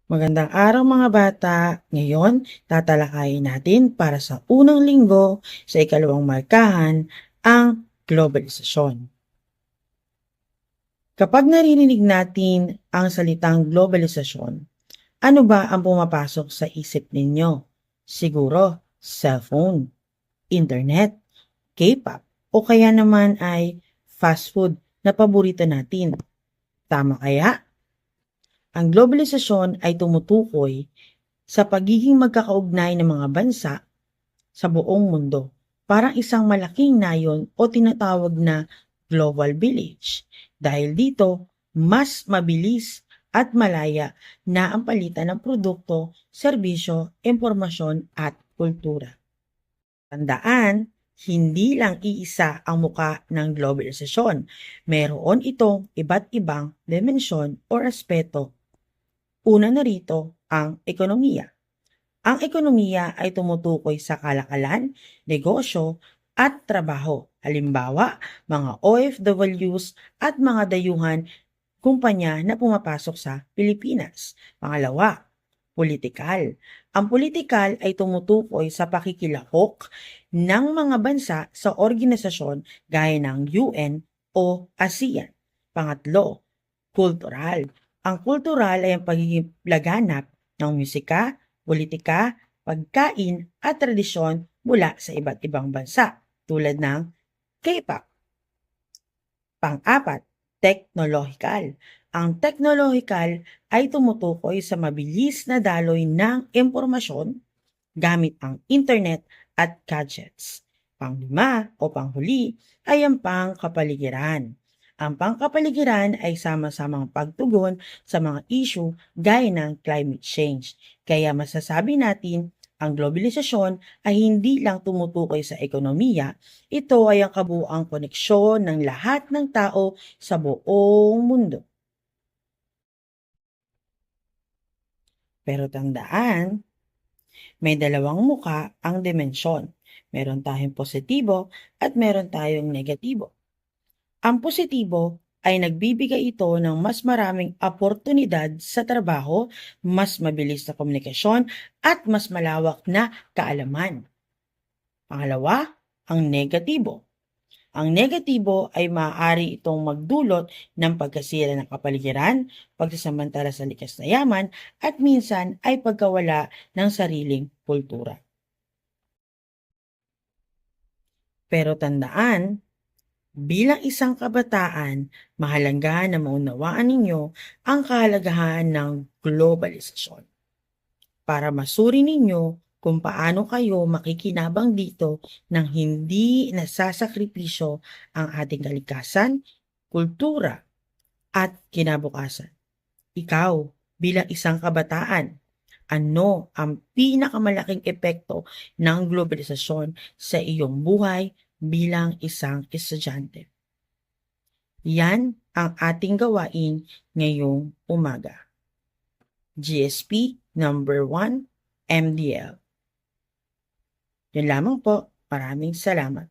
Magandang araw mga bata! Ngayon, tatalakayin natin para sa unang linggo sa ikalawang markahan ang globalisasyon. Kapag naririnig natin ang salitang globalisasyon, ano ba ang pumapasok sa isip ninyo? Siguro, cellphone, internet, K-pop, o kaya naman ay fast food na paborito natin. Tama kaya? Ang globalisasyon ay tumutukoy sa pagiging magkakaugnay ng mga bansa sa buong mundo. Parang isang malaking nayon o tinatawag na global village. Dahil dito, mas mabilis at malaya na ang palitan ng produkto, serbisyo, impormasyon at kultura. Tandaan, hindi lang iisa ang muka ng globalisasyon. Meron itong iba't ibang dimensyon o aspeto. Una na rito ang ekonomiya. Ang ekonomiya ay tumutukoy sa kalakalan, negosyo, at trabaho. Halimbawa, mga OFWs at mga dayuhan kumpanya na pumapasok sa Pilipinas. Pangalawa, politikal. Ang politikal ay tumutukoy sa pakikilahok ng mga bansa sa organisasyon gaya ng UN o ASEAN. Pangatlo, kultural. Ang kultural ay ang pagiging laganap ng musika, politika, pagkain at tradisyon mula sa iba't ibang bansa tulad ng K-pop. Pang-apat, teknolohikal. Ang teknolohikal ay tumutukoy sa mabilis na daloy ng impormasyon gamit ang internet at gadgets. Panglima o panghuli ay ang pangkapaligiran. Ang pangkapaligiran ay sama-samang pagtugon sa mga issue gaya ng climate change. Kaya masasabi natin ang globalisasyon ay hindi lang tumutukoy sa ekonomiya, ito ay ang kabuuang koneksyon ng lahat ng tao sa buong mundo. Pero tandaan, may dalawang muka ang dimensyon. Meron tayong positibo at meron tayong negatibo. Ang positibo ay nagbibigay ito ng mas maraming oportunidad sa trabaho, mas mabilis na komunikasyon at mas malawak na kaalaman. Pangalawa, ang negatibo. Ang negatibo ay maaari itong magdulot ng pagkasira ng kapaligiran, pagsasamantala sa likas na yaman, at minsan ay pagkawala ng sariling kultura. Pero tandaan, bilang isang kabataan, mahalaga na maunawaan ninyo ang kahalagahan ng globalisasyon para masuri ninyo kung paano kayo makikinabang dito nang hindi nasasakripisyo ang ating kalikasan, kultura, at kinabukasan. Ikaw, bilang isang kabataan, ano ang pinakamalaking epekto ng globalisasyon sa iyong buhay bilang isang estudyante? Yan ang ating gawain ngayong umaga. GSP number 1, MDL. Yun lamang po. Maraming salamat.